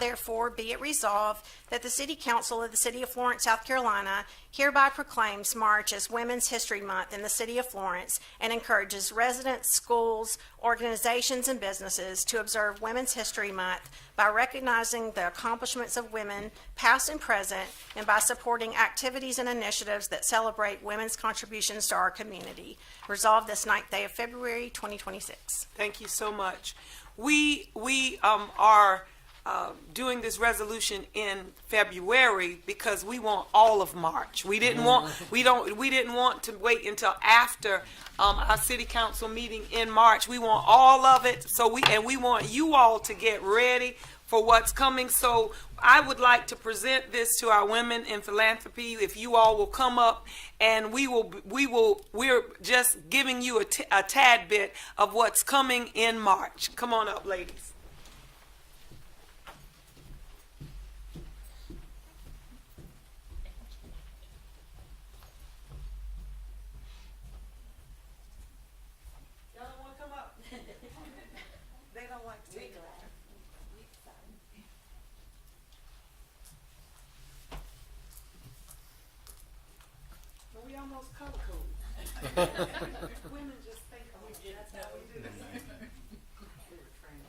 therefore, be it resolved that the City Council of the City of Florence, South Carolina, hereby proclaims March as Women's History Month in the City of Florence and encourages residents, schools, organizations, and businesses to observe Women's History Month by recognizing the accomplishments of women, past and present, and by supporting activities and initiatives that celebrate women's contributions to our community. Resolved this 9th day of February, 2026. Thank you so much. We are doing this resolution in February because we want all of March. We didn't want to wait until after our city council meeting in March. We want all of it. So we want you all to get ready for what's coming. So I would like to present this to our women in philanthropy. If you all will come up, and we're just giving you a tad bit of what's coming in March. Come on up, ladies. Y'all don't want to come up? They don't like to. We almost color code. Women just think that's how we do it. We were trained.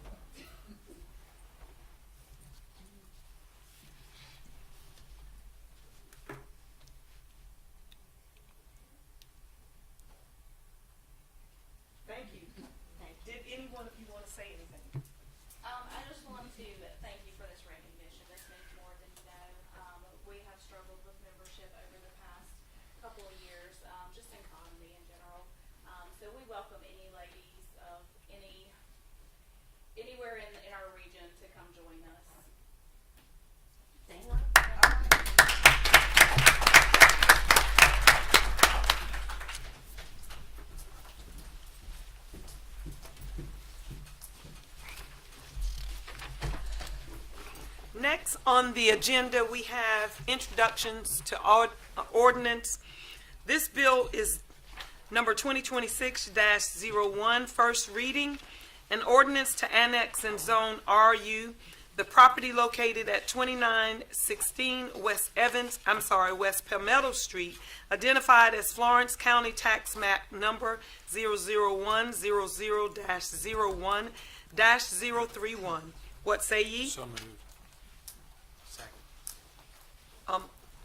Thank you. Did any one of you want to say anything? I just want to thank you for this recognition. This means more than you know. We have struggled with membership over the past couple of years, just in economy in general. So we welcome any ladies of anywhere in our region to come join us. Thank you. Next on the agenda, we have introductions to ordinance. This bill is number 2026-01, first reading. An ordinance to annex and zone RU the property located at 2916 West Palmetto Street, identified as Florence County Tax Map number 00100-01-031. What say ye? So moved. Second.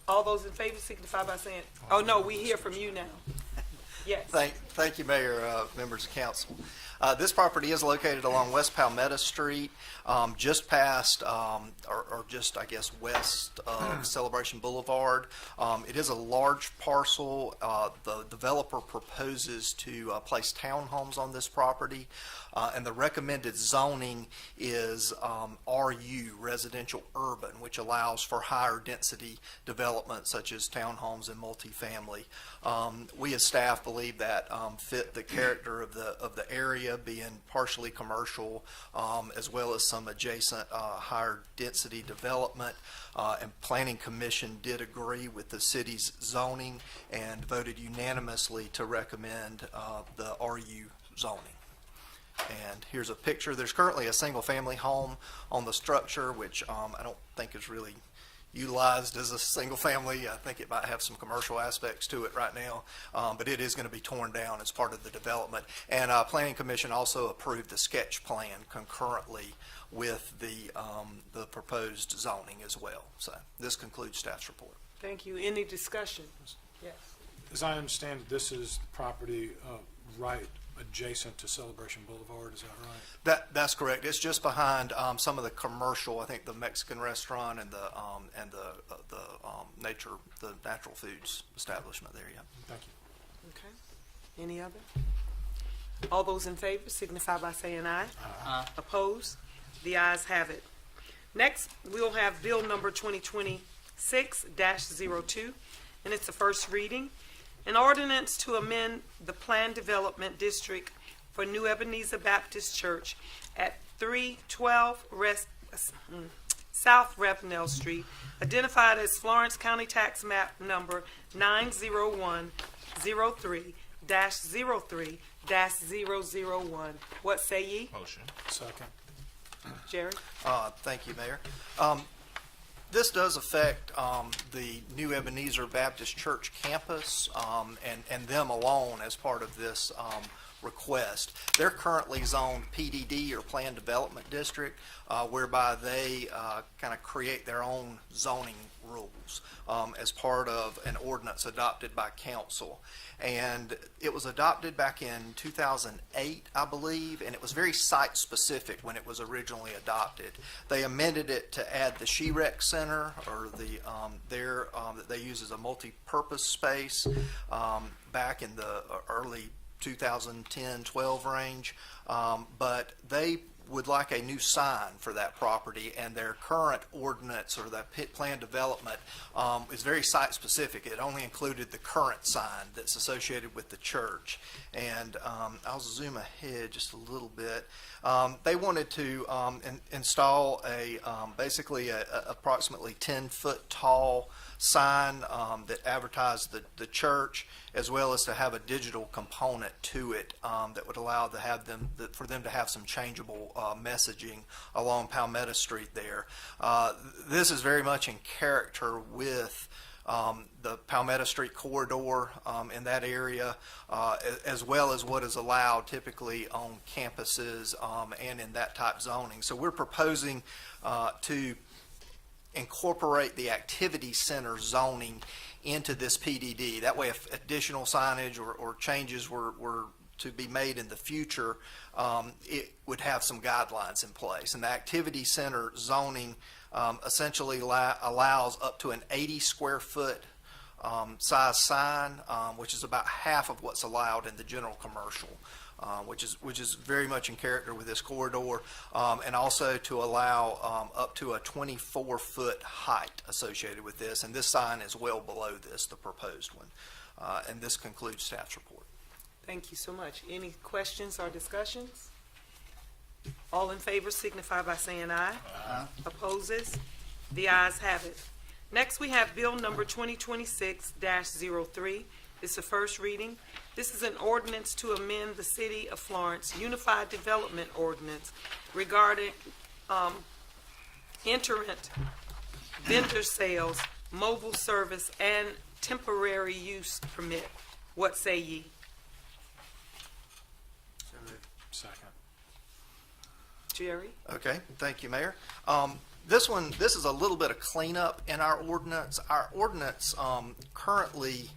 All those in favor signify by saying, oh no, we hear from you now. Yes. Thank you, Mayor, members of council. This property is located along West Palmetto Street, just past, or just, I guess, west of Celebration Boulevard. It is a large parcel. The developer proposes to place townhomes on this property, and the recommended zoning is RU, residential urban, which allows for higher density development such as townhomes and multifamily. We as staff believe that fit the character of the area, being partially commercial, as well as some adjacent higher density development. And Planning Commission did agree with the city's zoning and voted unanimously to recommend the RU zoning. And here's a picture. There's currently a single family home on the structure, which I don't think is really utilized as a single family. I think it might have some commercial aspects to it right now, but it is going to be torn down as part of the development. And Planning Commission also approved the sketch plan concurrently with the proposed zoning as well. So this concludes staff's report. Thank you. Any discussion? Yes. As I understand it, this is the property right adjacent to Celebration Boulevard. Is that right? That's correct. It's just behind some of the commercial. I think the Mexican restaurant and the natural foods establishment there. Yeah. Thank you. Okay. Any other? All those in favor signify by saying aye. Aye. Opposed? The ayes have it. Next, we'll have bill number 2026-02, and it's the first reading. An ordinance to amend the planned development district for New Ebenezer Baptist Church at 312 South Ravenel Street, identified as Florence County Tax Map number 90103-03-001. What say ye? Motion. Second. Jerry? Thank you, Mayor. This does affect the New Ebenezer Baptist Church campus and them alone as part of this request. They're currently zoned PDD, or Planned Development District, whereby they kind of create their own zoning rules as part of an ordinance adopted by council. And it was adopted back in 2008, I believe, and it was very site-specific when it was originally adopted. They amended it to add the SHREC Center, or that they use as a multi-purpose space back in the early 2010-12 range, but they would like a new sign for that property, and their current ordinance, or that plan development, is very site-specific. It only included the current sign that's associated with the church. And I'll zoom ahead just a little bit. They wanted to install basically a approximately 10-foot tall sign that advertised the church, as well as to have a digital component to it that would allow for them to have some changeable messaging along Palmetto Street there. This is very much in character with the Palmetto Street corridor in that area, as well as what is allowed typically on campuses and in that type zoning. So we're proposing to incorporate the activity center zoning into this PDD. That way, if additional signage or changes were to be made in the future, it would have some guidelines in place. And the activity center zoning essentially allows up to an 80 square foot size sign, which is about half of what's allowed in the general commercial. Which is very much in character with this corridor, and also to allow up to a 24-foot height associated with this. And this sign is well below this, the proposed one. And this concludes staff's report. Thank you so much. Any questions or discussions? All in favor signify by saying aye. Aye. Opposes? The ayes have it. Next, we have Bill number 2026-03. It's the first reading. This is an ordinance to amend the City of Florence Unified Development Ordinance regarding iterant vendor sales, mobile service, and temporary use permit. What say ye? Second. Jerry? Okay, thank you, Mayor. This is a little bit of cleanup in our ordinance. Our ordinance currently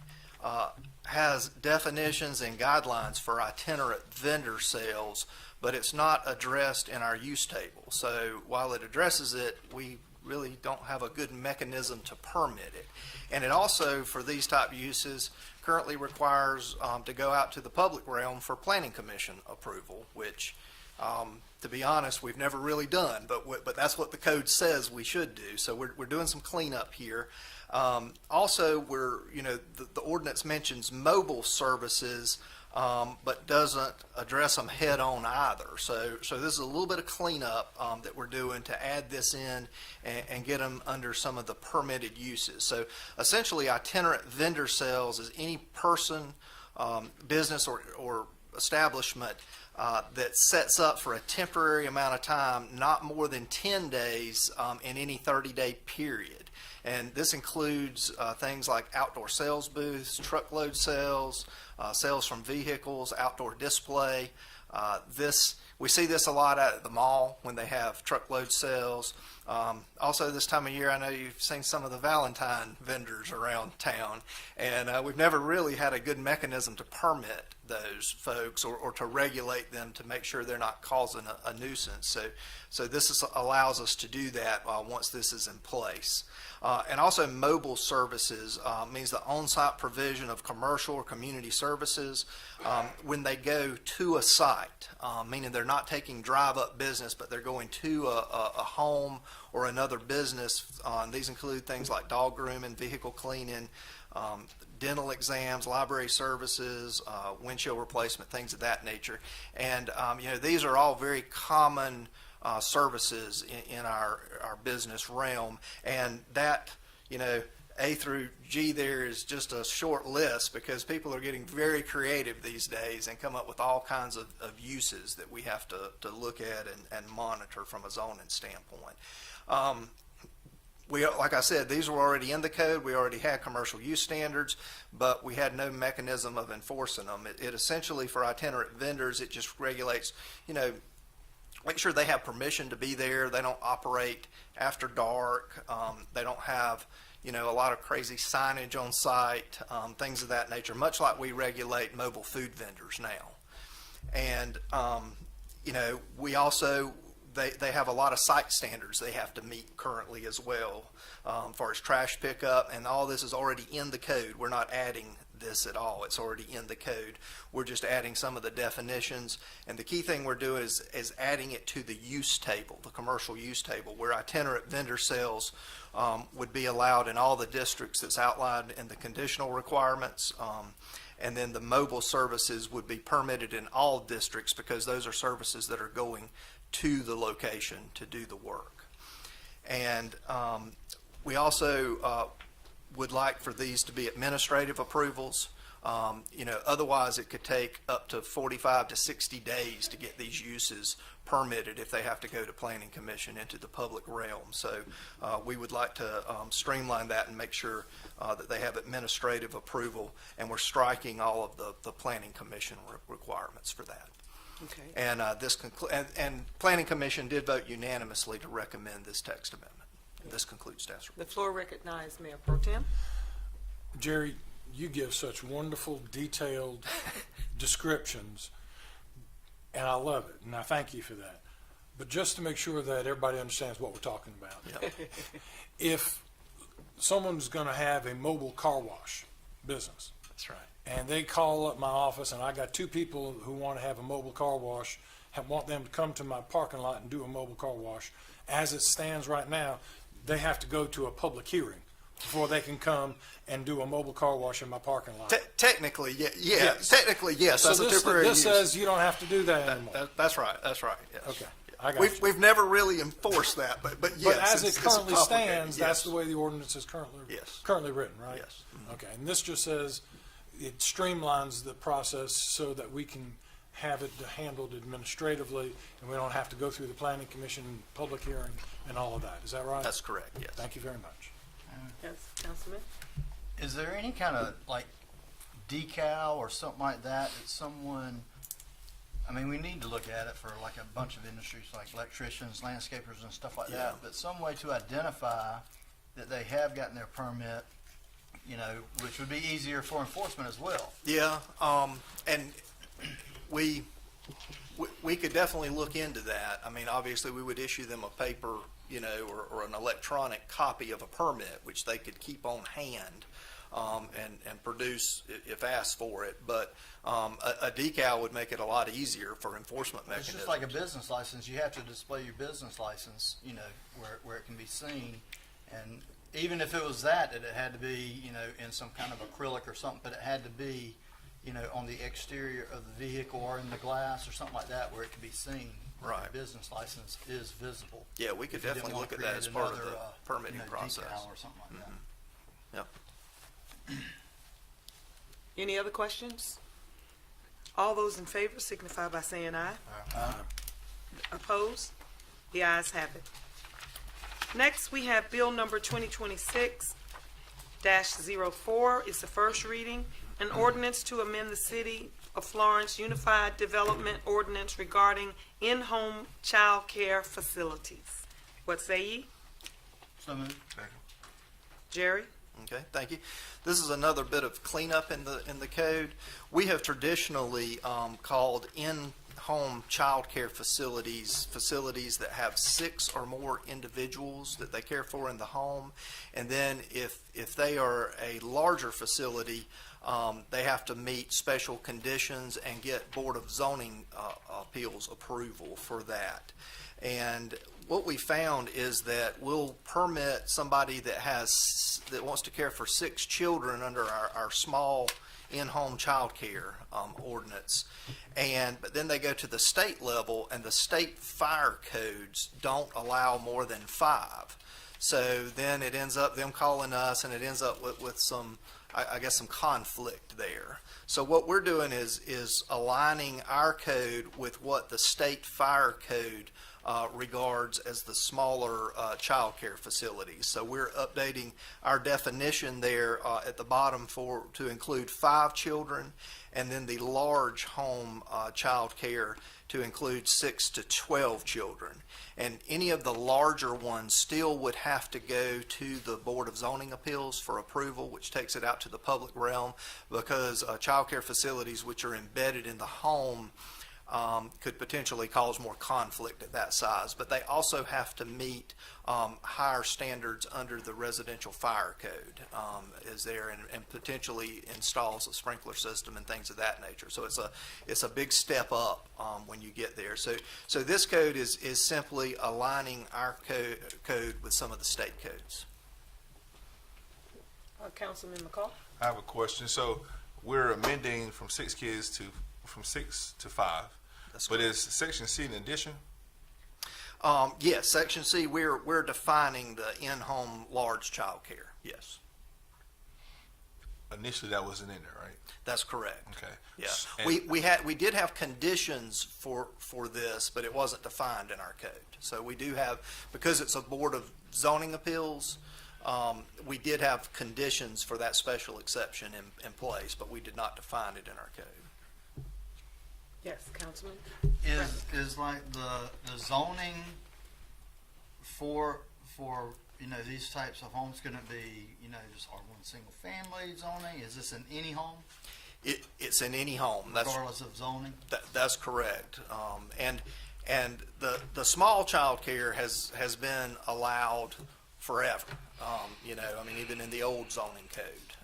has definitions and guidelines for itinerant vendor sales, but it's not addressed in our use table. So while it addresses it, we really don't have a good mechanism to permit it. And it also, for these type uses, currently requires to go out to the public realm for planning commission approval, which to be honest, we've never really done, but that's what the code says we should do. So we're doing some cleanup here. Also, the ordinance mentions mobile services, but doesn't address them head on either. So this is a little bit of cleanup that we're doing to add this in and get them under some of the permitted uses. So essentially, itinerant vendor sales is any person, business, or establishment that sets up for a temporary amount of time, not more than 10 days in any 30-day period. And this includes things like outdoor sales booths, truckload sales, sales from vehicles, outdoor display. We see this a lot out at the mall when they have truckload sales. Also, this time of year, I know you've seen some of the Valentine vendors around town, and we've never really had a good mechanism to permit those folks or to regulate them to make sure they're not causing a nuisance. So this allows us to do that once this is in place. And also, mobile services means the on-site provision of commercial or community services when they go to a site, meaning they're not taking drive-up business, but they're going to a home or another business. These include things like dog grooming, vehicle cleaning, dental exams, library services, windshield replacement, things of that nature. And these are all very common services in our business realm, and that A through G there is just a short list because people are getting very creative these days and come up with all kinds of uses that we have to look at and monitor from a zoning standpoint. Like I said, these were already in the code. We already had commercial use standards, but we had no mechanism of enforcing them. It essentially, for itinerant vendors, it just regulates, make sure they have permission to be there. They don't operate after dark. They don't have, a lot of crazy signage on site, things of that nature, much like we regulate mobile food vendors now. And, we also, they have a lot of site standards they have to meet currently as well, as far as trash pickup, and all this is already in the code. We're not adding this at all. It's already in the code. We're just adding some of the definitions, and the key thing we're doing is adding it to the use table, the commercial use table, where itinerant vendor sales would be allowed in all the districts that's outlined in the conditional requirements. And then the mobile services would be permitted in all districts because those are services that are going to the location to do the work. And we also would like for these to be administrative approvals. Otherwise it could take up to 45 to 60 days to get these uses permitted if they have to go to Planning Commission into the public realm. So we would like to streamline that and make sure that they have administrative approval, and we're striking all of the Planning Commission requirements for that. Okay. And and Planning Commission did vote unanimously to recommend this text amendment. This concludes staff's report. The floor recognized Mayor Pro Tem. Jerry, you give such wonderful, detailed descriptions, and I love it, and I thank you for that. But just to make sure that everybody understands what we're talking about, if someone's going to have a mobile car wash business, That's right. and they call up my office, and I got two people who want to have a mobile car wash, want them to come to my parking lot and do a mobile car wash. As it stands right now, they have to go to a public hearing before they can come and do a mobile car wash in my parking lot. Technically, Yes. Technically, yes. So That's a temporary this use. says you don't have to do that anymore. That's right. Yes. Okay, I got you. We've never really enforced that, but yes. But as it it's currently complicated. stands, Yes. that's the way the ordinance is currently Yes. written, right? Yes. Okay, and this just says it streamlines the process so that we can have it handled administratively, and we don't have to go through the Planning Commission, public hearing, and all of that. Is that right? That's correct. Yes. Thank you very much. Yes, Councilman. Is there any kind of like decal or something like that someone, I mean, we need to look at it for like a bunch of industries like electricians, landscapers and stuff like Yeah. that, but some way to identify that they have gotten their permit, which would be easier for enforcement as well. Yeah. And we could definitely look into that. I mean, obviously, we would issue them a paper, or an electronic copy of a permit, which they could keep on hand and produce if asked for it. But a decal would make it a lot easier for enforcement It's mechanisms. just like a business license. You have to display your business license, where it can be seen. And even if it was that it had to be, in some kind of acrylic or something, but it had to be, on the exterior of the vehicle or in the glass or something like that where it can be seen. where Right. the business license is visible. Yeah, we could If you didn't definitely wanna look at that create as part of another, the permitting process. decal or something like that. Yep. Any other questions? All those in favor signify by saying aye. Opposed? The ayes have it. Next, we have Bill number 2026-04. It's the first reading. An ordinance to amend the City of Florence Unified Development Ordinance regarding in-home child care facilities. What say ye? So moved. Jerry? Okay, thank you. This is another bit of cleanup in the code. We have traditionally called in-home child care facilities that have 6 or more individuals that they care for in the home. And then if they are a larger facility, they have to meet special conditions and get Board of Zoning Appeals approval for that. And what we found is that we'll permit somebody that wants to care for 6 children under our small in-home child care ordinance. But then they go to the state level, and the state fire codes don't allow more than 5. So then it ends up them calling us, and it ends up with some, I guess, some conflict there. So what we're doing is aligning our code with what the state fire code regards as the smaller child care facilities. So we're updating our definition there at the bottom to include 5 children, and then the large home child care to include 6 to 12 children. And any of the larger ones still would have to go to the Board of Zoning Appeals for approval, which takes it out to the public realm, because child care facilities which are embedded in the home could potentially cause more conflict at that size. But they also have to meet higher standards under the residential fire code is there, and potentially installs a sprinkler system and things of that nature. So it's a big step up when you get there. So this code is simply aligning our code with some of the state codes. Councilman McCall? I have a question. So we're amending from 6 kids from 6 to 5. That's But correct. is Section C an addition? Yes, Section C, we're defining the in-home large child care. Yes, Initially, that wasn't in there, right? that's correct. Okay. Yeah, And- we did have conditions for this, but it wasn't defined in our code. So we do have, because it's a Board of Zoning Appeals, we did have conditions for that special exception in place, but we did not define it in our code. Yes, Councilman? Is like the zoning for these types of homes gonna be, just R1 single family zoning? Is this in any home, It's in any home. That's regardless of zoning? That's correct. And the small child care has been allowed forever. Even in the old zoning code.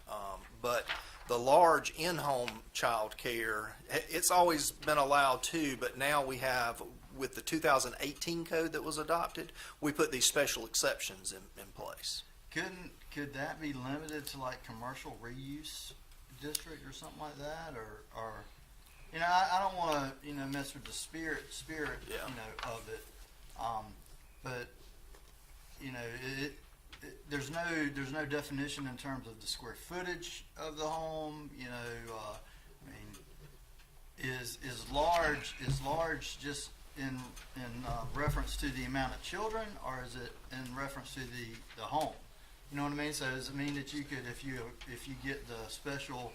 But the large in-home child care, it's always been allowed too, but now we have, with the 2018 code that was adopted, we put these special exceptions in place. Could that be limited to like commercial reuse district or something like that, or I don't want to mess with the spirit Yeah. of it, but there's no definition in terms of the square footage of the home. Is large just in reference to the amount of children, or is it in reference to the home? You know what I mean? So does it mean that you could, if you get the special,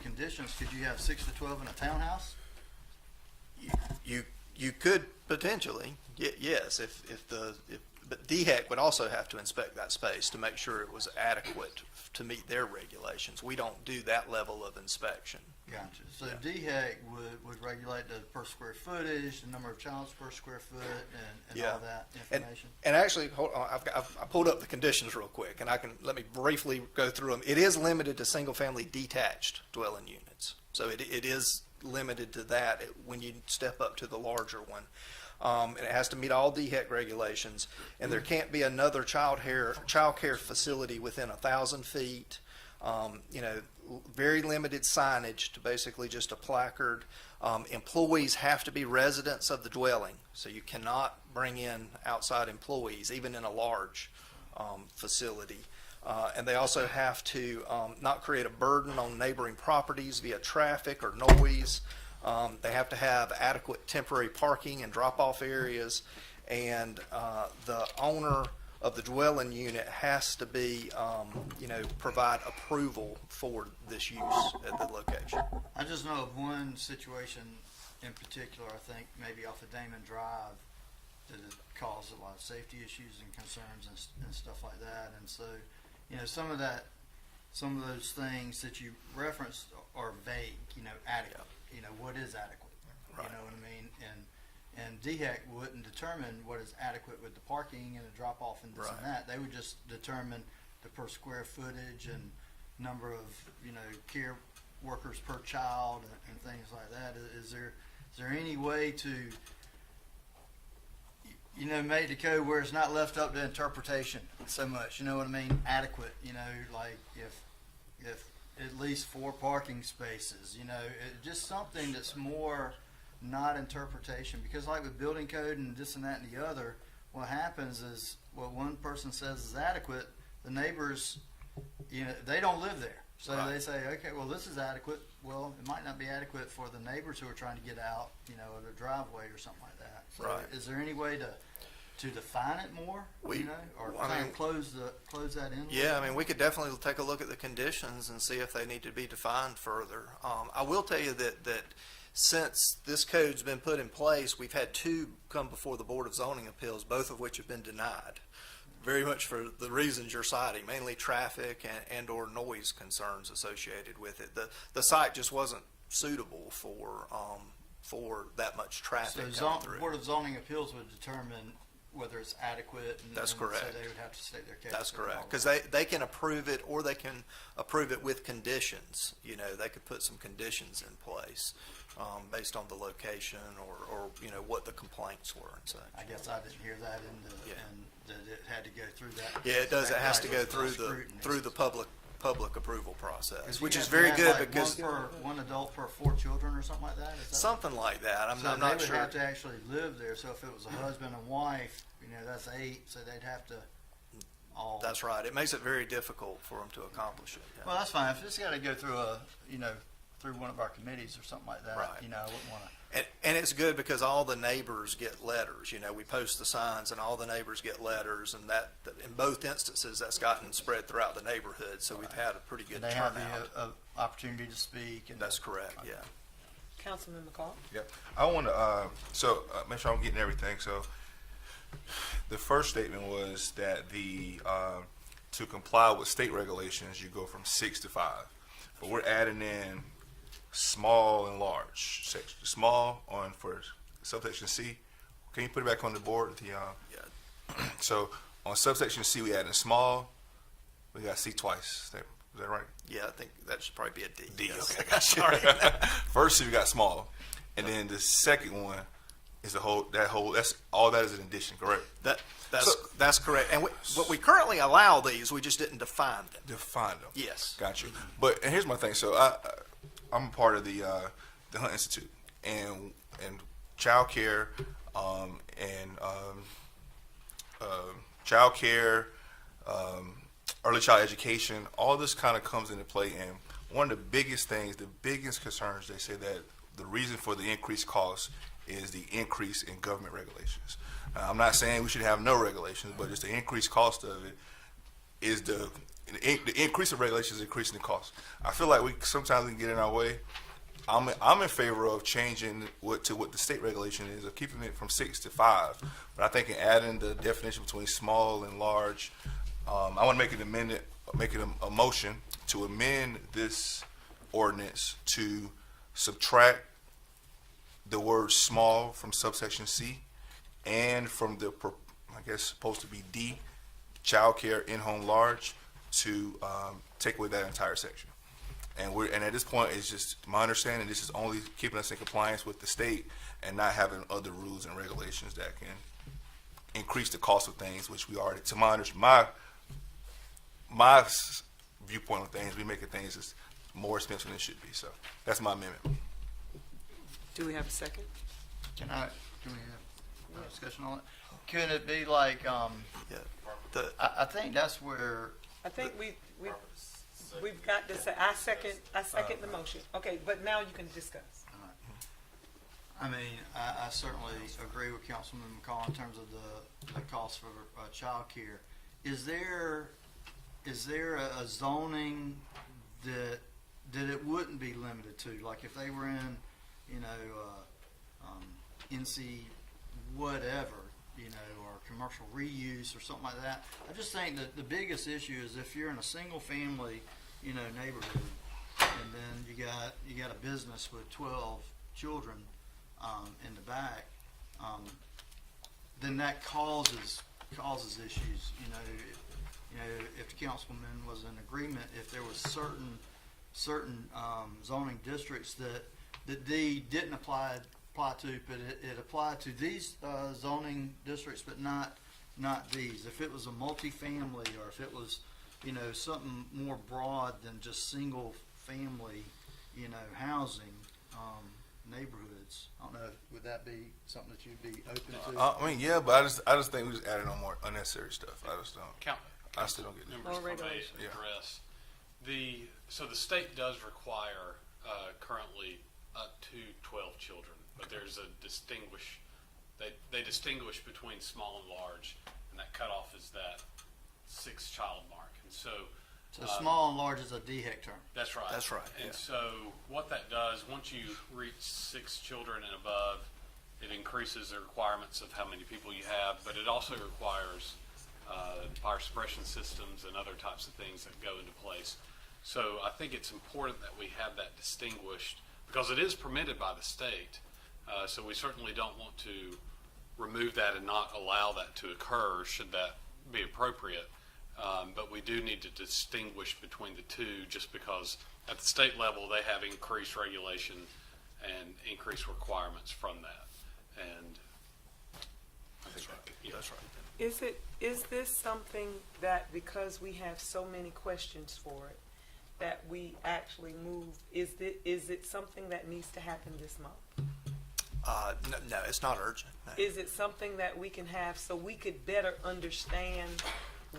conditions, could you have 6 to 12 in a townhouse? You could potentially, yes, but DHEC would also have to inspect that space to make sure it was adequate to meet their regulations. We don't do that level of inspection. Gotcha. So Yeah. DHEC would regulate the per square footage, the number of children per square foot, and Yeah. all that And, information. and actually, hold on, I pulled up the conditions real quick, and let me briefly go through them. It is limited to single-family detached dwelling units. So it is limited to that when you step up to the larger one. And it has to meet all DHEC regulations, and there can't be another child care facility within 1,000 feet. Very limited signage to basically just a placard. Employees have to be residents of the dwelling, so you cannot bring in outside employees, even in a large facility. And they also have to not create a burden on neighboring properties via traffic or noise. They have to have adequate temporary parking and drop-off areas, and the owner of the dwelling unit has to be, provide approval for this use at the location. I just know of one situation in particular, I think maybe off of Damon Drive, that has caused a lot of safety issues and concerns and stuff like that. And so, some of those things that you referenced are vague, adequate. What is adequate? Right. You know what I mean? And DHEC wouldn't determine what is adequate with the parking and the drop off and this Right. and that. They would just determine the per square footage and number of, care workers per child and things like that. Is there any way to, make the code where it's not left up to interpretation so much? You know what I mean? Adequate, like if at least 4 parking spaces, just something that's more not interpretation. Because like with building code and this and that and the other, what happens is what one person says is adequate, the neighbors, you know, they don't live there. So Right. they say, okay, well, this is adequate. Well, it might not be adequate for the neighbors who are trying to get out, you know, of their driveway or something like that. So Right. is there any way to define it more, you know, or I kind mean- of close that in? a Yeah, little I mean, we could definitely take a look at the conditions and see if they need to be defined further. I will tell you that since this code's been put in place, we've had two come before the Board of Zoning Appeals, both of which have been denied. Very much for the reasons you're citing, mainly traffic and or noise concerns associated with it. The site just wasn't suitable for that much traffic So coming through. Board of Zoning Appeals would determine whether it's adequate. And, That's and correct. So they would have to state their case. That's and all correct, because that. they can approve it, or they can approve it with conditions. You know, they could put some conditions in place based on the location or you know, what the complaints were and such. I guess I didn't hear that Yeah. and that it had to go through that. Yeah, it does. It that has to go type of through the scrutiny. public approval process, 'Cause which you is have to very have, good like, because one adult per 4 children or something like that. Is that something like that. I'm So not they would sure. have to actually live there. So if it was a husband and wife, you know, that's 8. So they'd have to all. That's right. It makes it very difficult for them to accomplish it. Yeah. Well, that's fine. If it's got to go through through one of our committees or something like that, Right. you know, I wouldn't want to. And it's good because all the neighbors get letters. You know, we post the signs and all the neighbors get letters, and that in both instances that's gotten spread throughout the neighborhood. So we've had a pretty good They have turnout. the opportunity to speak. And That's correct. Yeah. Councilman McCall? Yep. I want to make sure I'm getting everything. So the first statement was that to comply with state regulations, you go from 6 to 5, but we're adding in small and large section. Small on for subsection C. Can you put it back on the board? Yeah. So on subsection C, we add in small. We got C twice. Is that right? Yeah, I think that should probably be a D. D. Yes. Okay, got you. First, we got small, and then the second one is that's all that is an addition, correct? That's correct. And what we currently allow these, we just didn't define them. Define them. Yes. Got you. And here's my thing. So I'm a part of the Hunt Institute and child care child care, early child education. All this kind of comes into play. And one of the biggest things, the biggest concerns, they say that the reason for the increased cost is the increase in government regulations. I'm not saying we should have no regulations, but it's the increased cost of it is the increase of regulations is increasing the cost. I feel like we sometimes can get in our way. I'm in favor of changing what the state regulation is, of keeping it from 6 to 5. But I think in adding the definition between small and large, I want to make an amendment, a motion to amend this ordinance to subtract the word small from subsection C and from the, I guess, supposed to be D, child care in-home large, to take away that entire section. And at this point, it's just my understanding, this is only keeping us in compliance with the state and not having other rules and regulations that can increase the cost of things, which we already, to my viewpoint on things, we making things is more expensive than it should be. So that's my amendment. Do we have a second? Can we have a discussion on it? Could it be like, Yeah. I think that's where, I think we've got to say, I second the motion. Okay, but now you can discuss. I mean, I certainly agree with Councilman McCall in terms of the cost for child care. Is there a zoning that it wouldn't be limited to? Like if they were in, NC whatever, or commercial reuse or something like that. I just think that the biggest issue is if you're in a single family, neighborhood, and then you got a business with 12 children in the back, then that causes issues. If the councilman was in agreement, if there was certain zoning districts that D didn't apply to, but it applied to these zoning districts, but not these. If it was a multifamily, or if it was something more broad than just single family housing, neighborhoods. I don't know, would that be something that you'd be open to? I mean, yeah, but I just think we just added on more unnecessary stuff. I just don't. I still don't get it. Members, if I may regulation. Yeah. address, so the state does require, currently up to 12 children, but there's they distinguish between small and large, and that cutoff is that 6-child mark, and so. So small and large is a DHEC term. That's right. That's right, And yeah. so what that does, once you reach 6 children and above, it increases the requirements of how many people you have, but it also requires fire suppression systems and other types of things that go into place. So I think it's important that we have that distinguished, because it is permitted by the state. So we certainly don't want to remove that and not allow that to occur should that be appropriate. But we do need to distinguish between the two, just because at the state level they have increased regulation and increased requirements from that. And I think that's right. Is this something that, because we have so many questions for it, that we actually move, is it something that needs to happen this month? No, it's not urgent. No. Is it something that we can have so we could better understand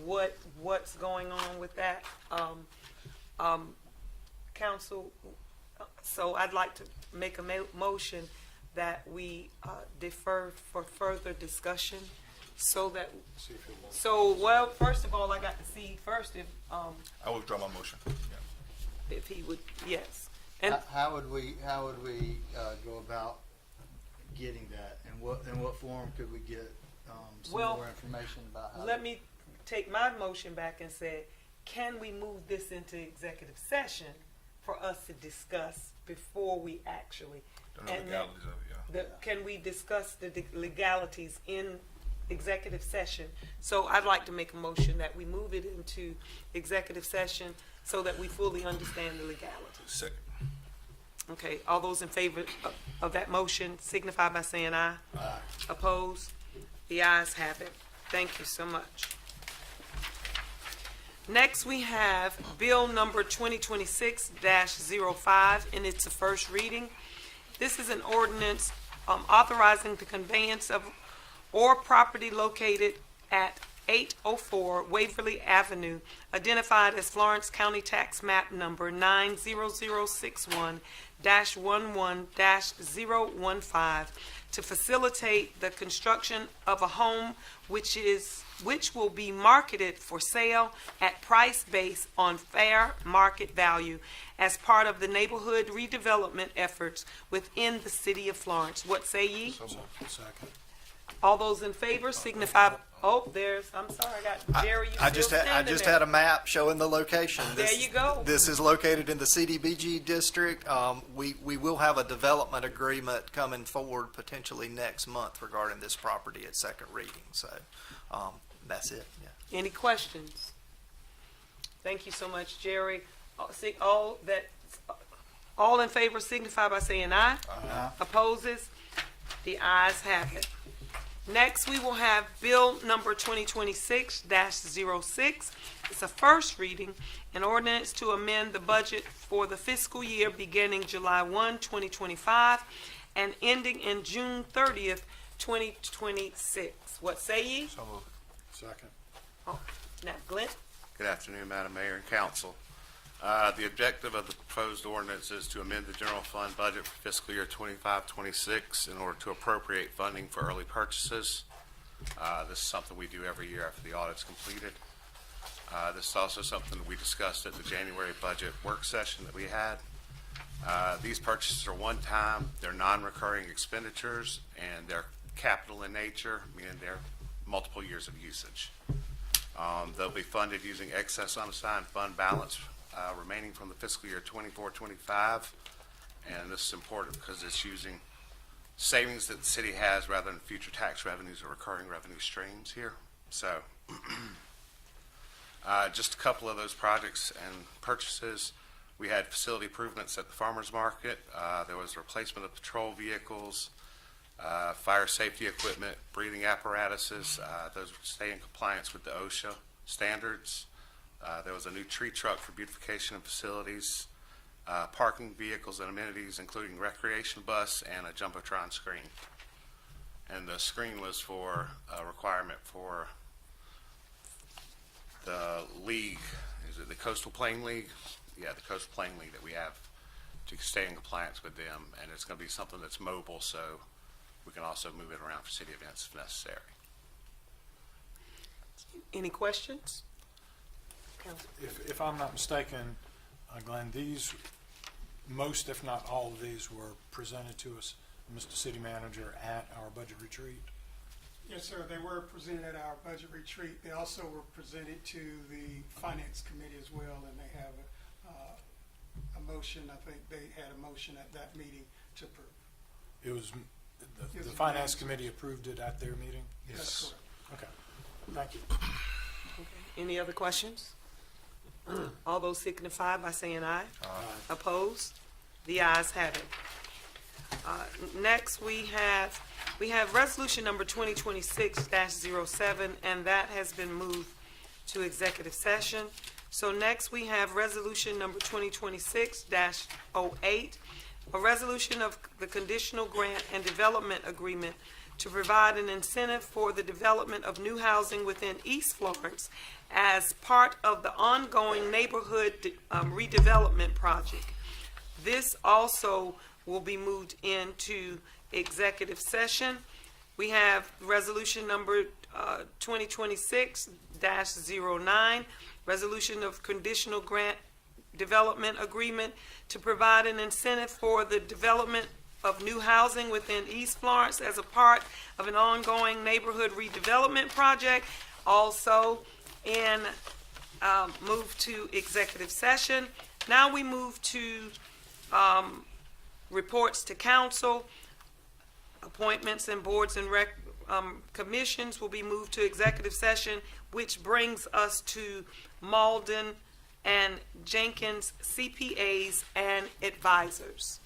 what's going on with that? Council, so I'd like to make a motion that we defer for further discussion, so that, well, first of all, I got to see first if I withdraw my motion. Yeah. he would, yes. And How would we go about getting that? In what form could we get some Well, more information about how? let me take my motion back and say, can we move this into executive session for us to discuss before we actually? Don't know and legalities of it, yeah. can we discuss the legalities in executive session? So I'd like to make a motion that we move it into executive session so that we fully understand the legalities. Second. Okay, all those in favor of that motion signify by saying aye. Aye. Opposed? The ayes have it. Thank you so much. Next, we have Bill number 2026-05, and it's a first reading. This is an ordinance authorizing the conveyance of or property located at 804 Waverly Avenue, identified as Florence County Tax Map Number 90061-11-015, to facilitate the construction of a home which will be marketed for sale at price based on fair market value as part of the neighborhood redevelopment efforts within the city of Florence. What say ye? Second. All those in favor signify, I'm sorry, I got Jerry, you I still just standing had there. a map showing the location. There you go. This is located in the CDBG district. We will have a development agreement coming forward potentially next month regarding this property at second reading. So that's it. Yeah. Any questions? Thank you so much, Jerry. All in favor signify by saying aye. Aye. Opposes? The ayes have it. Next, we will have Bill number 2026-06. It's a first reading, an ordinance to amend the budget for the fiscal year beginning July 1, 2025, and ending in June 30th, 2026. What say ye? So moved. Second. Oh, now, Glenn? Good afternoon, Madam Mayor and Council. The objective of the proposed ordinance is to amend the general fund budget for fiscal year 25-26 in order to appropriate funding for early purchases. This is something we do every year after the audit's completed. This is also something that we discussed at the January budget work session that we had. These purchases are one-time, they're non-recurring expenditures, and they're capital in nature, meaning they're multiple years of usage. They'll be funded using excess unassigned fund balance remaining from the fiscal year 24-25, and this is important because it's using savings that the city has rather than future tax revenues or recurring revenue streams here. So just a couple of those projects and purchases. We had facility improvements at the farmers market. There was replacement of patrol vehicles, fire safety equipment, breathing apparatuses. Those would stay in compliance with the OSHA standards. There was a new tree truck for beautification of facilities. parking, vehicles, and amenities, including recreation bus and a jumbotron screen. And the screen was for a requirement for the league. Is it the Coastal Plain League? Yeah, the Coastal Plain League that we have to stay in compliance with them. And it's going to be something that's mobile, so we can also move it around for city events if necessary. Any questions? Council? If I'm not mistaken, Glenn, these, most if not all of these were presented to us, Mr. City Manager, at our budget retreat. Yes, sir. They were presented at our budget retreat. They also were presented to the Finance Committee as well, and they have a motion. I think they had a motion at that meeting to approve. It was, the Yes, Finance ma'am. Committee approved it at their meeting? That's correct. Okay, thank you. Any other questions? All those signify by saying aye. Opposed? The ayes have it. Next, we have resolution number 2026-07, and that has been moved to executive session. So next, we have resolution number 2026-08, a resolution of the conditional grant and development agreement to provide an incentive for the development of new housing within East Florence as part of the ongoing neighborhood redevelopment project. This also will be moved into executive session. We have resolution number 2026-09, resolution of conditional grant development agreement to provide an incentive for the development of new housing within East Florence as a part of an ongoing neighborhood redevelopment project. Also in move to executive session. Now we move to reports to council. Appointments and boards and commissions will be moved to executive session, which brings us to Malden and Jenkins CPAs and advisors.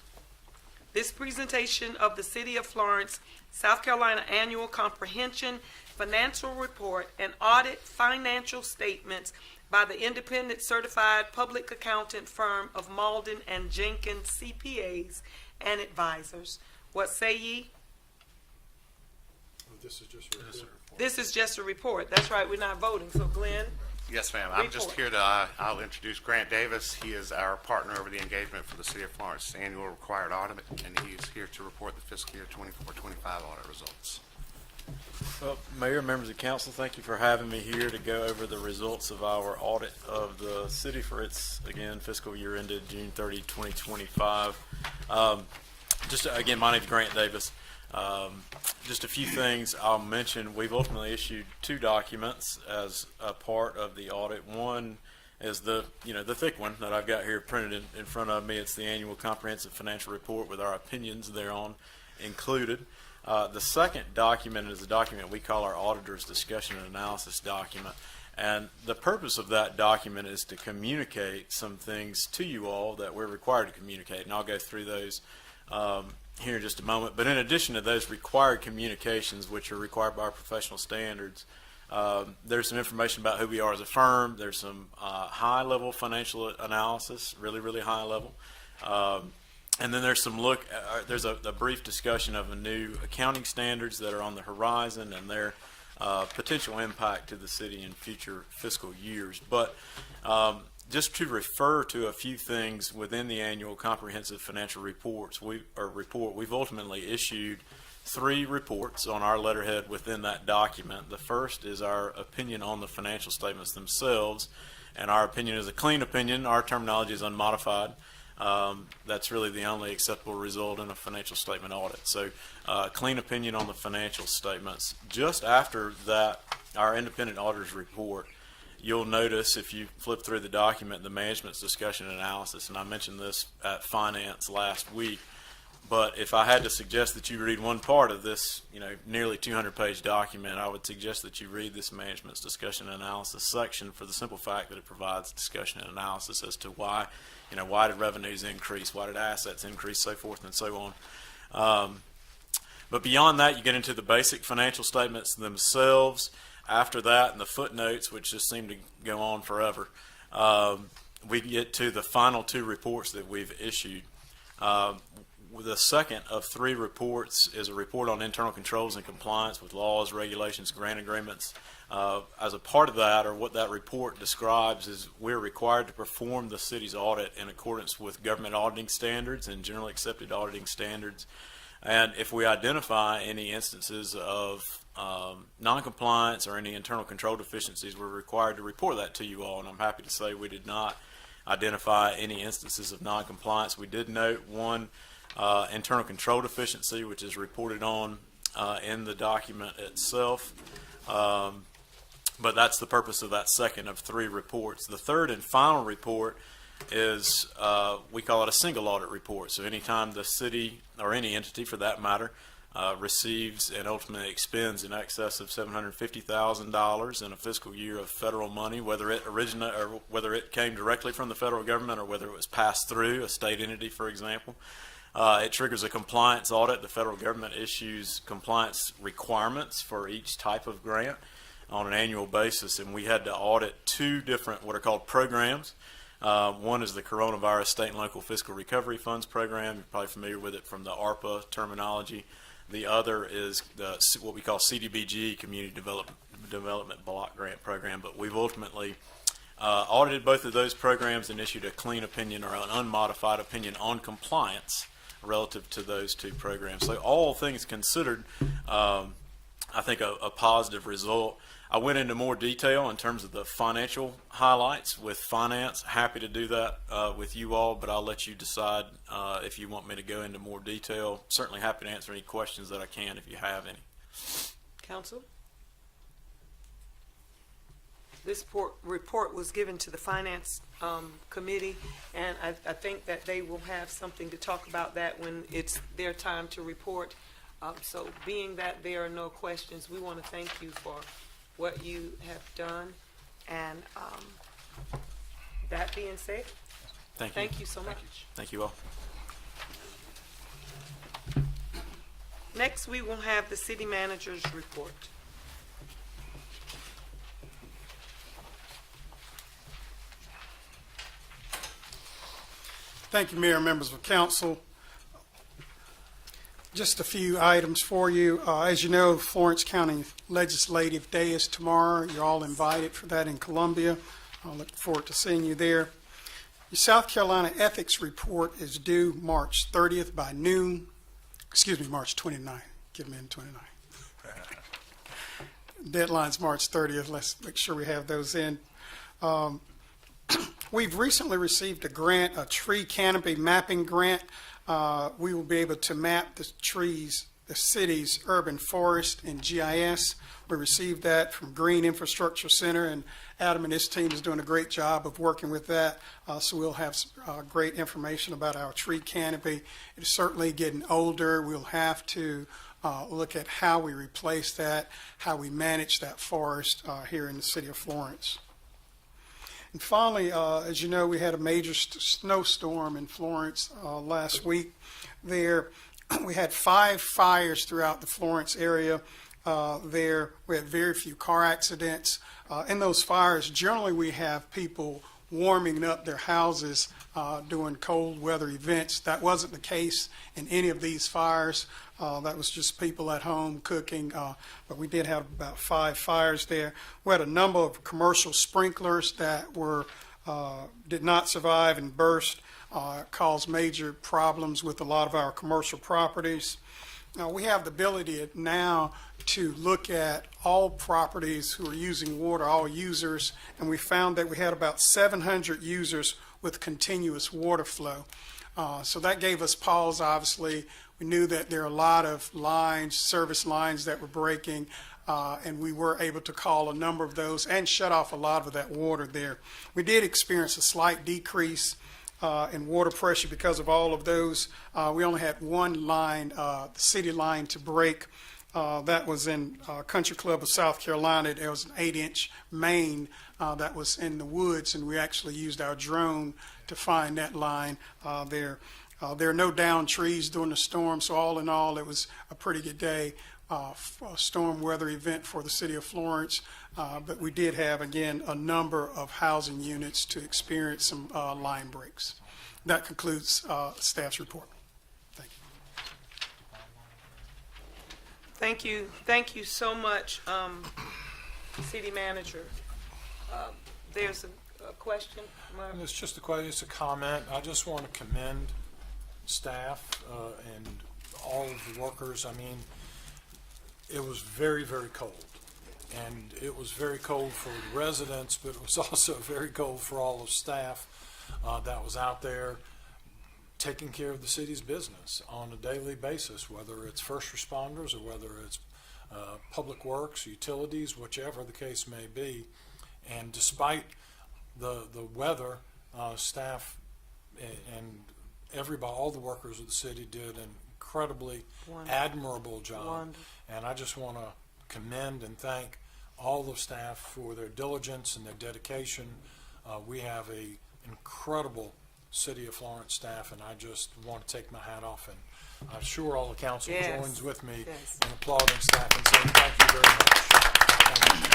This presentation of the City of Florence, South Carolina Annual Comprehension Financial Report and Audit Financial Statements by the independent certified public accountant firm of Malden and Jenkins CPAs and advisors. What say ye? This is just a report. This is just a report. That's right, we're not voting. So Glenn? Yes, ma'am. I'm just here to, I'll introduce Grant Davis. He is our partner over the engagement for the City of Florence annual required audit, and he's here to report the fiscal year 24-25 audit results. Well, Mayor, members of council, thank you for having me here to go over the results of our audit of the city for its, again, fiscal year ended June 30, 2025. Again, my name is Grant Davis. Just a few things I'll mention. We've ultimately issued two documents as a part of the audit. One is the thick one that I've got here printed in front of me. It's the annual comprehensive financial report with our opinions thereon included. The second document is a document we call our auditor's discussion and analysis document. And the purpose of that document is to communicate some things to you all that we're required to communicate. And I'll go through those here in just a moment. But in addition to those required communications, which are required by our professional standards, there's some information about who we are as a firm. There's some high-level financial analysis, really, really high level. And then there's there's a brief discussion of the new accounting standards that are on the horizon and their potential impact to the city in future fiscal years. But just to refer to a few things within the annual comprehensive financial report, we've ultimately issued 3 reports on our letterhead within that document. The first is our opinion on the financial statements themselves, and our opinion is a clean opinion. Our terminology is unmodified. That's really the only acceptable result in a financial statement audit. So clean opinion on the financial statements. Just after that, our independent auditor's report, you'll notice if you flip through the document, the management's discussion and analysis, and I mentioned this at finance last week, but if I had to suggest that you read one part of this, nearly 200-page document, I would suggest that you read this management's discussion and analysis section for the simple fact that it provides discussion and analysis as to why, why did revenues increase, why did assets increase, so forth and so on. But beyond that, you get into the basic financial statements themselves. After that, and the footnotes, which just seem to go on forever, we get to the final two reports that we've issued. The second of three reports is a report on internal controls and compliance with laws, regulations, grant agreements. As a part of that, or what that report describes, is we're required to perform the city's audit in accordance with government auditing standards and generally accepted auditing standards. And if we identify any instances of noncompliance or any internal control deficiencies, we're required to report that to you all. And I'm happy to say we did not identify any instances of noncompliance. We did note one internal control deficiency, which is reported on in the document itself. But that's the purpose of that second of three reports. The third and final report is, we call it a single audit report. So anytime the city, or any entity for that matter, receives and ultimately expends in excess of $750,000 in a fiscal year of federal money, whether it came directly from the federal government or whether it was passed through a state entity, for example, it triggers a compliance audit. The federal government issues compliance requirements for each type of grant on an annual basis, and we had to audit two different what are called programs. One is the Coronavirus State and Local Fiscal Recovery Funds Program. You're probably familiar with it from the ARPA terminology. The other is what we call CDBG, Community Development Block Grant Program. But we've ultimately audited both of those programs and issued a clean opinion, or an unmodified opinion, on compliance relative to those two programs. So all things considered, I think a positive result. I went into more detail in terms of the financial highlights with finance. Happy to do that with you all, but I'll let you decide if you want me to go into more detail. Certainly happy to answer any questions that I can if you have any. Council? This report was given to the Finance Committee, and I think that they will have something to talk about that when it's their time to report. So being that there are no questions, we want to thank you for what you have done. And that being said, Thank you. thank you so much. Thank you all. Next, we will have the city manager's report. Thank you, Mayor and members of council. Just a few items for you. As you know, Florence County Legislative Day is tomorrow. You're all invited for that in Columbia. I look forward to seeing you there. Your South Carolina Ethics Report is due March 30th by noon. Excuse me, March 29th. Give me in 29th. Deadline's March 30th. Let's make sure we have those in. We've recently received a grant, a tree canopy mapping grant. We will be able to map the trees, the city's urban forest in GIS. We received that from Green Infrastructure Center, and Adam and his team is doing a great job of working with that. So we'll have great information about our tree canopy. It's certainly getting older. We'll have to look at how we replace that, how we manage that forest here in the city of Florence. And finally, as you know, we had a major snowstorm in Florence last week. There, we had 5 fires throughout the Florence area. There, we had very few car accidents. In those fires, generally we have people warming up their houses during cold weather events. That wasn't the case in any of these fires. That was just people at home cooking, but we did have about 5 fires there. We had a number of commercial sprinklers that did not survive and burst, caused major problems with a lot of our commercial properties. Now, we have the ability now to look at all properties who are using water, all users, and we found that we had about 700 users with continuous water flow. So that gave us pause, obviously. We knew that there are a lot of lines, service lines that were breaking, and we were able to call a number of those and shut off a lot of that water there. We did experience a slight decrease in water pressure because of all of those. We only had one line, the city line, to break. That was in Country Club of South Carolina. There was an 8-inch main that was in the woods, and we actually used our drone to find that line there. There are no downed trees during the storm, so all in all, it was a pretty good day. storm weather event for the city of Florence. But we did have, again, a number of housing units to experience some line breaks. That concludes staff's report. Thank you. Thank you so much, City Manager. There's a question. And it's just a question, it's a comment. I just want to commend staff and all of the workers. I mean, it was very, very cold. And it was very cold for the residents, but it was also very cold for all of staff that was out there taking care of the city's business on a daily basis, whether it's first responders or whether it's public works, utilities, whichever the case may be. And despite the weather, staff and everybody, all the workers of the city did an incredibly admirable job. Wonderful. And I just want to commend and thank all the staff for their diligence and their dedication. We have a incredible City of Florence staff, and I just want to take my hat off, and I'm sure all the council Yes. joins with me Yes. in applauding staff and saying thank you very much. Thank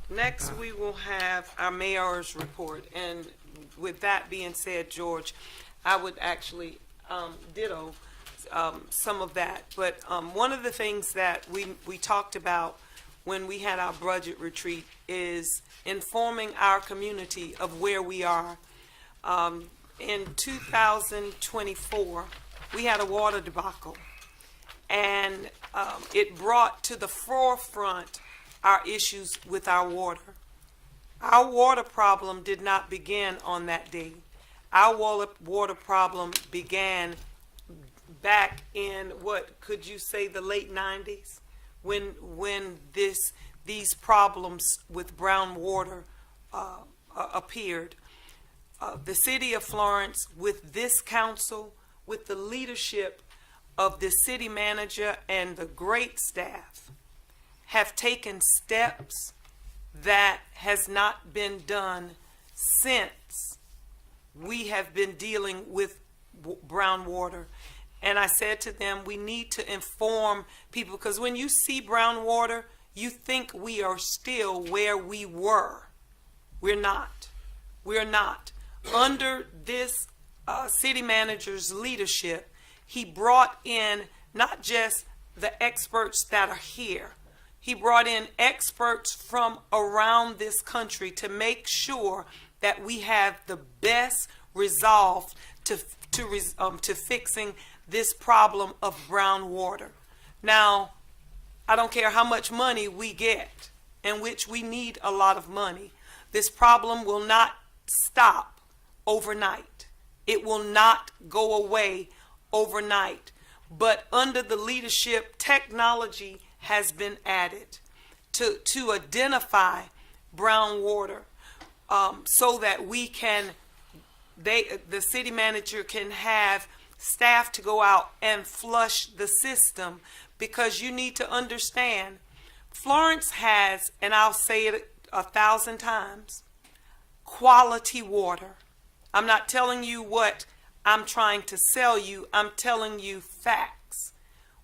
you. Next, we will have our mayor's report, and with that being said, George, I would actually ditto some of that. But one of the things that we talked about when we had our budget retreat is informing our community of where we are. In 2024, we had a water debacle, and it brought to the forefront our issues with our water. Our water problem did not begin on that day. Our water problem began back in, what could you say, the late 90s, when these problems with brown water appeared. The city of Florence, with this council, with the leadership of the city manager and the great staff, have taken steps that has not been done since we have been dealing with brown water. And I said to them, we need to inform people, because when you see brown water, you think we are still where we were. We're not. We're not. Under this city manager's leadership, he brought in not just the experts that are here. He brought in experts from around this country to make sure that we have the best resolve to fixing this problem of brown water. Now, I don't care how much money we get, in which we need a lot of money. This problem will not stop overnight. It will not go away overnight. But under the leadership, technology has been added to identify brown water, so that we can, the city manager can have staff to go out and flush the system, because you need to understand, Florence has, and I'll say it 1,000 times, quality water. I'm not telling you what I'm trying to sell you. I'm telling you facts.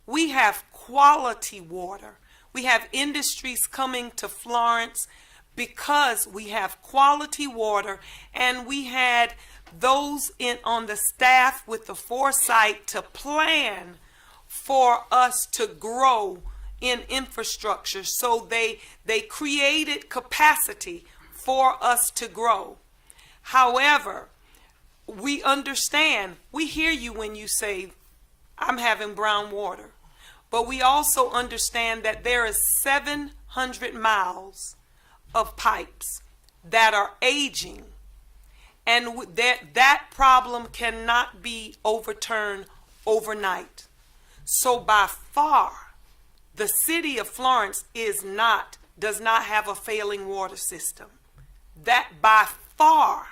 We have quality water. We have industries coming to Florence because we have quality water, and we had those on the staff with the foresight to plan for us to grow in infrastructure. So they created capacity for us to grow. However, we understand, we hear you when you say, I'm having brown water. But we also understand that there is 700 miles of pipes that are aging. And that problem cannot be overturned overnight. So by far, the city of Florence does not have a failing water system. That by far,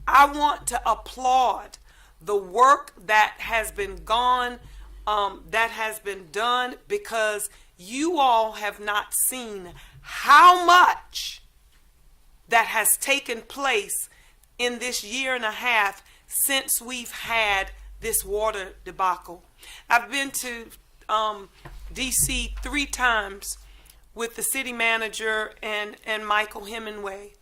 I want to applaud the work that has been done, because you all have not seen how much that has taken place in this year and a half since we've had this water debacle. I've been to DC 3 times with the city manager and Michael Hemingway.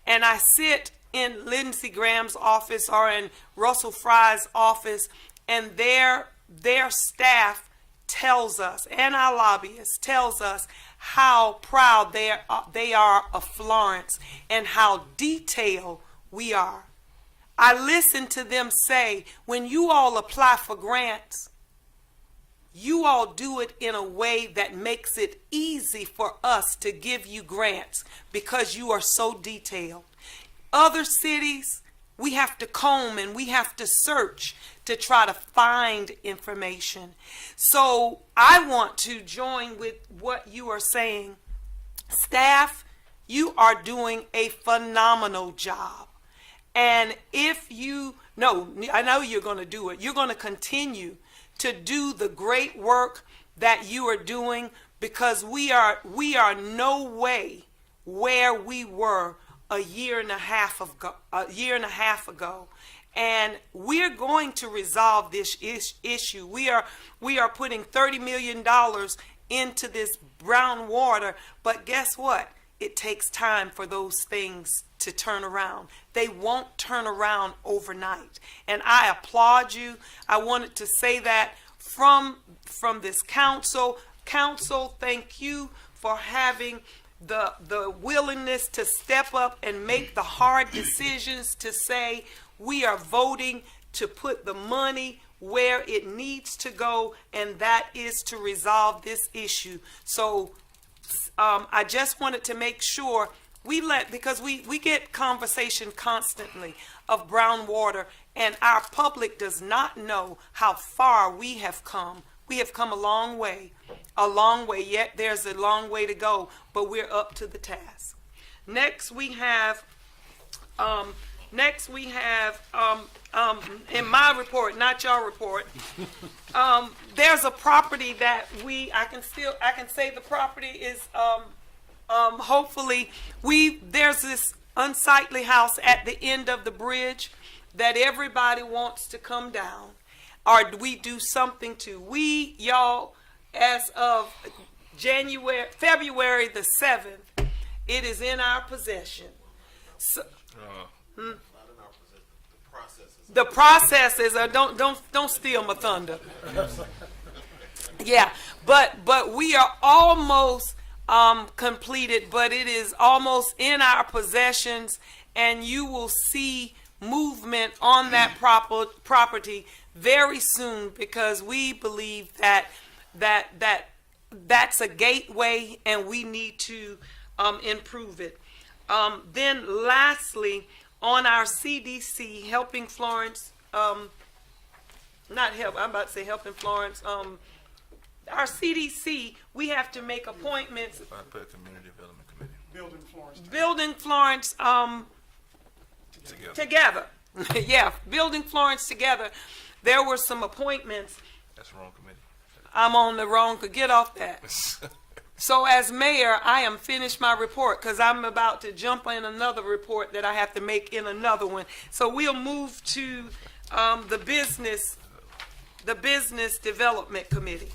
And I sit in Lindsey Graham's office or in Russell Fry's office, and their staff tells us, and our lobbyists tells us, how proud they are of Florence and how detailed we are. I listen to them say, when you all apply for grants, you all do it in a way that makes it easy for us to give you grants because you are so detailed. Other cities, we have to comb and we have to search to try to find information. So I want to join with what you are saying. Staff, you are doing a phenomenal job. And if you, no, I know you're going to do it. You're going to continue to do the great work that you are doing, because we are no way where we were a year and a half ago. And we're going to resolve this issue. We are putting $30 million into this brown water, but guess what? It takes time for those things to turn around. They won't turn around overnight. And I applaud you. I wanted to say that from this council. Council, thank you for having the willingness to step up and make the hard decisions to say we are voting to put the money where it needs to go, and that is to resolve this issue. So I just wanted to make sure because we get conversation constantly of brown water, and our public does not know how far we have come. We have come a long way, yet there's a long way to go, but we're up to the task. Next we have in my report, not your report, there's a property that I can say the property is, hopefully, there's this unsightly house at the end of the bridge that everybody wants to come down, or we do something to. Y'all, as of February the 7th, it is in our possession. So, the process is don't steal my thunder. Yeah, but we are almost completed, but it is almost in our possessions, and you will see movement on that property very soon, because we believe that's a gateway and we need to improve it. Then lastly, on our CDC, Helping Florence, I'm about to say Helping Florence, our CDC, we have to make appointments. I put Community Development Committee. Building Florence together. Yeah, Building Florence together. There were some appointments. That's the wrong committee. I'm on the wrong, get off that. So as mayor, I am finished my report, because I'm about to jump in another report that I have to make in another one. So we'll move to the Business Development Committee.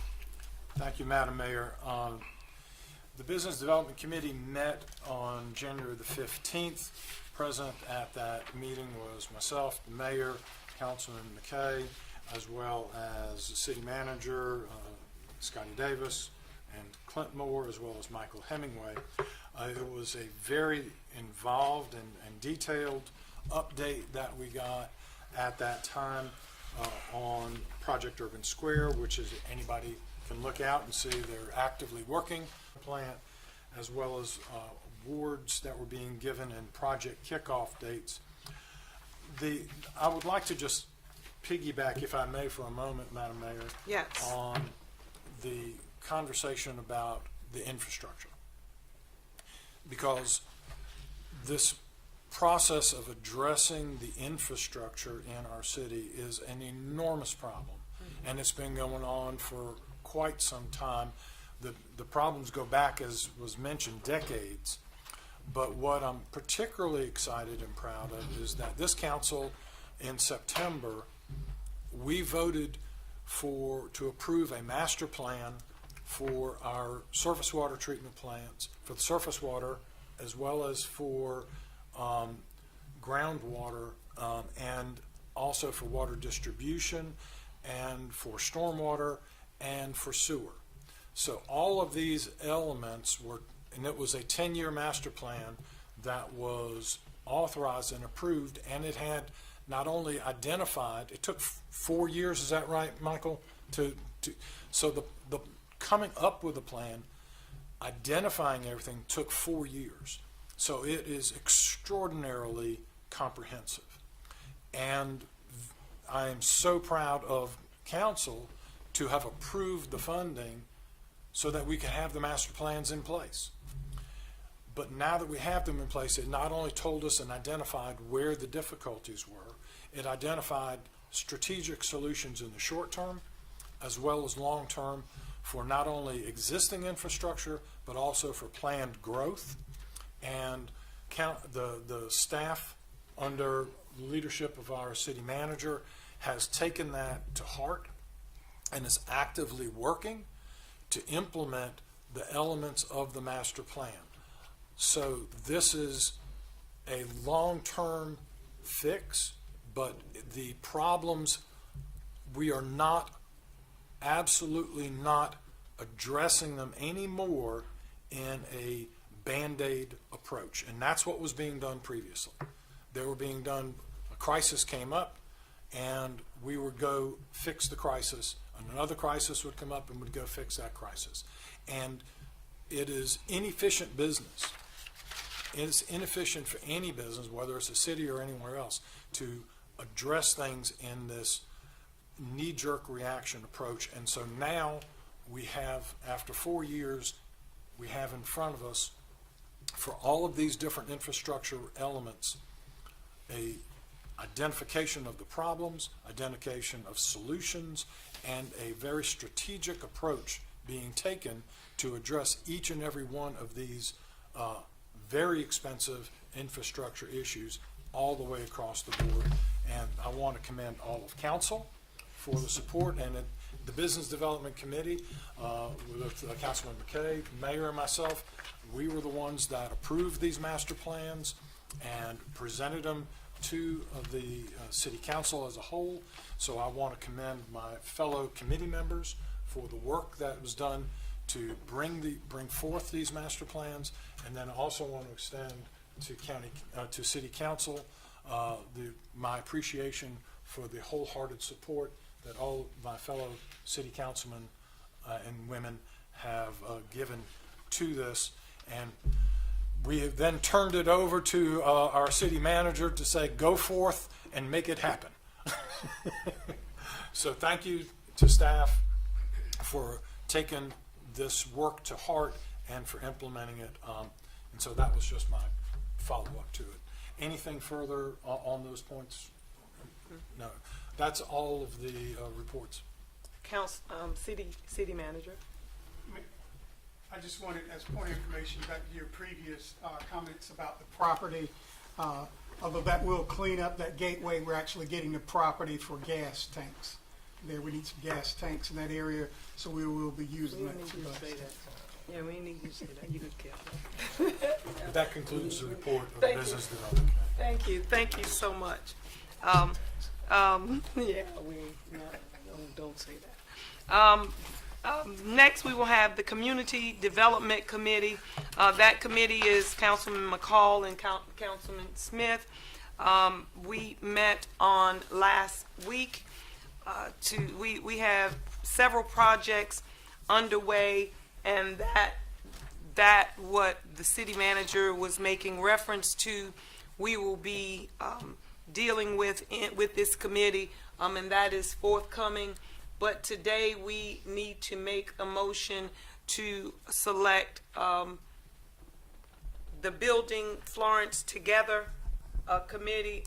Thank you, Madam Mayor. The Business Development Committee met on January the 15th. Present at that meeting was myself, the mayor, Councilman McKay, as well as the city manager, Scotty Davis, and Clint Moore, as well as Michael Hemingway. It was a very involved and detailed update that we got at that time on Project Urban Square, which is anybody can look out and see they're actively working the plant, as well as awards that were being given and project kickoff dates. I would like to just piggyback, if I may, for a moment, Madam Mayor, Yes. on the conversation about the infrastructure, because this process of addressing the infrastructure in our city is an enormous problem, and it's been going on for quite some time. The problems go back, as was mentioned, decades. But what I'm particularly excited and proud of is that this council in September, we voted to approve a master plan for our surface water treatment plants, for the surface water, as well as for groundwater, and also for water distribution, and for stormwater, and for sewer. So all of these elements were, and it was a 10-year master plan that was authorized and approved, and it had not only identified, it took 4 years, is that right, Michael? So the coming up with a plan, identifying everything took 4 years. So it is extraordinarily comprehensive. And I am so proud of council to have approved the funding so that we can have the master plans in place. But now that we have them in place, it not only told us and identified where the difficulties were, it identified strategic solutions in the short term as well as long term for not only existing infrastructure but also for planned growth. And the staff under leadership of our city manager has taken that to heart and is actively working to implement the elements of the master plan. So this is a long-term fix, but the problems, we are not, absolutely not addressing them anymore in a Band-Aid approach. And that's what was being done previously. They were being done, a crisis came up, and we would go fix the crisis, and another crisis would come up and would go fix that crisis. And it is inefficient business. It's inefficient for any business, whether it's a city or anywhere else, to address things in this knee-jerk reaction approach. And so now we have, after 4 years, we have in front of us, for all of these different infrastructure elements, a identification of the problems, identification of solutions, and a very strategic approach being taken to address each and every one of these very expensive infrastructure issues all the way across the board. And I want to commend all of council for the support, and the Business Development Committee, with Councilman McKay, Mayor, and myself, we were the ones that approved these master plans and presented them to the City Council as a whole. So I want to commend my fellow committee members for the work that was done to bring forth these master plans, and then I also want to extend to City Council my appreciation for the wholehearted support that all my fellow city councilmen and women have given to this. And we have then turned it over to our city manager to say, go forth and make it happen. So thank you to staff for taking this work to heart and for implementing it. And so that was just my follow-up to it. Anything further on those points? No. That's all of the reports. City manager. I just wanted, as point of information, back to your previous comments about the property. Although that will clean up that gateway, we're actually getting the property for gas tanks. There, we need some gas tanks in that area, so we will be using that. Yeah, we need to say that. You could kill. That concludes the report of the Business Development Committee. Thank you so much. Yeah, don't say that. Next, we will have the Community Development Committee. That committee is Councilman McCall and Councilman Smith. We met on last week. We have several projects underway, and that what the city manager was making reference to, we will be dealing with this committee, and that is forthcoming. But today we need to make a motion to select the Building Florence Together committee.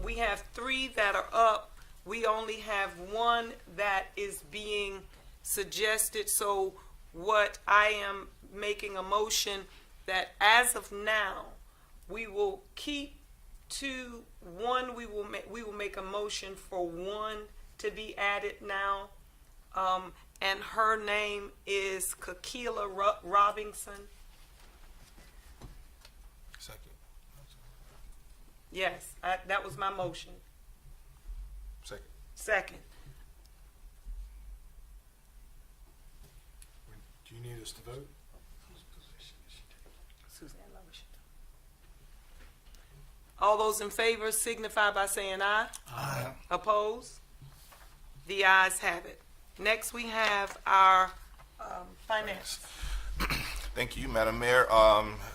We have 3 that are up. We only have 1 that is being suggested. So what I am making a motion that as of now, we will keep 2. 1, we will make a motion for 1 to be added now, and her name is Kakila Robinson. Second. Yes, that was my motion. Second. Second. Do you need us to vote? Suzanne Lovish. All those in favor signify by saying aye. Aye. Opposed? The ayes have it. Next, we have our finance. Thank you, Madam Mayor.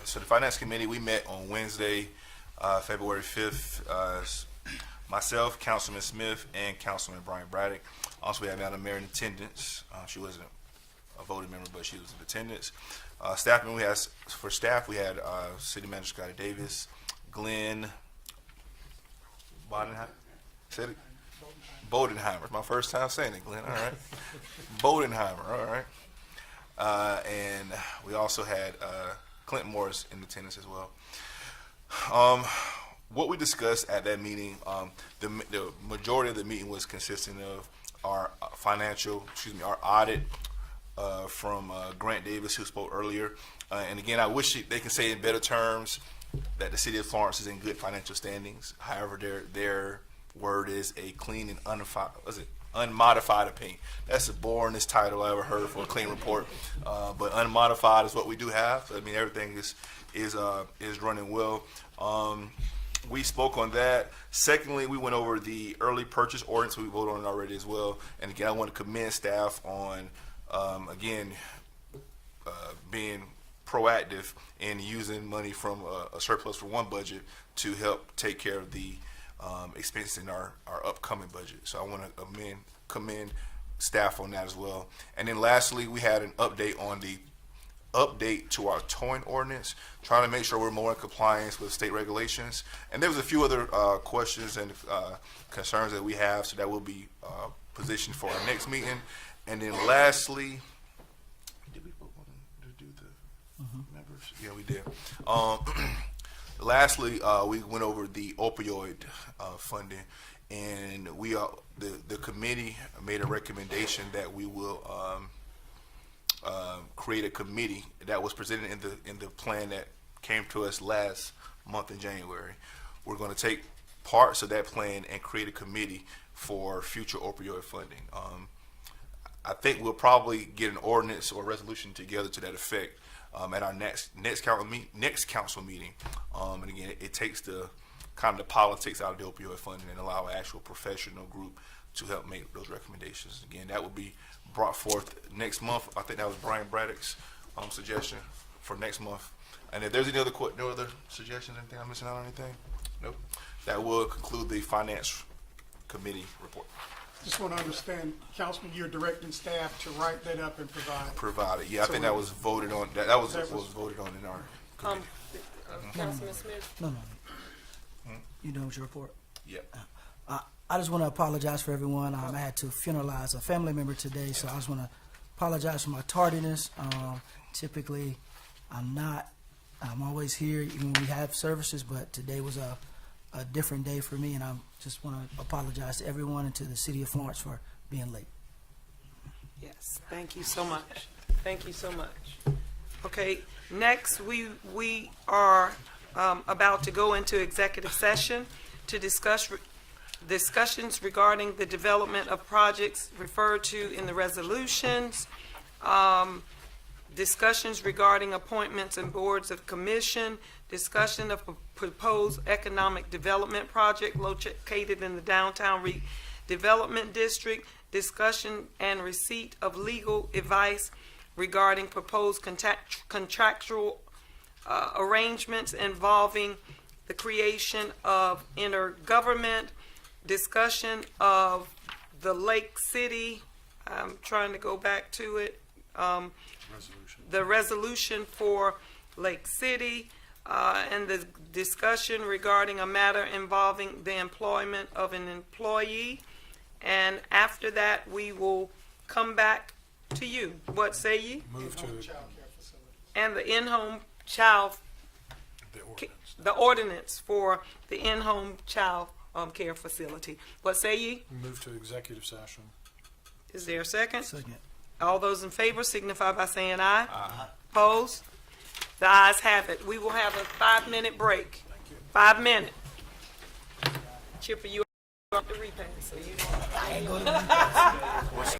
So the Finance Committee, we met on Wednesday, February 5th. Myself, Councilman Smith, and Councilman Brian Braddock. Also, we had Madam Mayor in attendance. She wasn't a voting member, but she was in attendance. Staff member, we had City Manager Scotty Davis, Glenn Bodenheimer. Said it? Bodenheimer. My first time saying it, Glenn. All right. Bodenheimer. All right. And we also had Clint Morris in attendance as well. What we discussed at that meeting, the majority of the meeting was consisting of our our audit from Grant Davis, who spoke earlier. And again, I wish they can say in better terms that the city of Florence is in good financial standings. However, their word is a clean and unmodified opinion. That's the boringest title I ever heard for a clean report. But unmodified is what we do have. I mean, everything is running well. We spoke on that. Secondly, we went over the early purchase ordinance. We voted on it already as well. And again, I want to commend staff on being proactive in using money from a surplus for one budget to help take care of the expenses in our upcoming budget. So I want to commend staff on that as well. And then lastly, we had an update on the update to our towing ordinance, trying to make sure we're more in compliance with state regulations. And there was a few other questions and concerns that we have, so that will be positioned for our next meeting. And then lastly, did we vote on to do the members? Yeah, we did. Lastly, we went over the opioid funding, and the committee made a recommendation that we will create a committee that was presented in the plan that came to us last month in January. We're going to take parts of that plan and create a committee for future opioid funding. I think we'll probably get an ordinance or resolution together to that effect at our next council meeting. And again, it takes the kind of the politics out of the opioid funding and allow an actual professional group to help make those recommendations. Again, that will be brought forth next month. I think that was Brian Braddock's suggestion for next month. And if there's any other no other suggestions, anything I'm missing out on anything? Nope. That will conclude the Finance Committee report. Just want to understand, Councilman, you're directing staff to write that up and provide. Provided, yeah, I So think that was voted on. That was voted on in our committee. Councilman Smith? No. You done with your report? Yeah. I just want to apologize for everyone. I had to funeralize a family member today, so I just want to apologize for my tardiness. Typically, I'm always here even when we have services, but today was a different day for me, and I just want to apologize to everyone and to the city of Florence for being late. Yes, thank you so much. Thank you so much. Okay, next we are about to go into executive session to discuss discussions regarding the development of projects referred to in the resolutions, discussions regarding appointments and boards of commission, discussion of proposed economic development project located in the downtown redevelopment district, discussion and receipt of legal advice regarding proposed contractual arrangements involving the creation of intergovernment, discussion of the Lake City, I'm trying to go back to it, the resolution for Lake City, and the discussion regarding a matter involving the employment of an employee. And after that, we will come back to you. What say ye? Move to Child care facility. And the in-home child, the ordinance. the ordinance for the in-home child care facility. What say ye? Move to executive session. Is there a second? Second. All those in favor signify by saying aye. Aye. Opposed? The ayes have it. We will have a 5-minute break. 5 minutes. Chipper, you are the repass, so you know.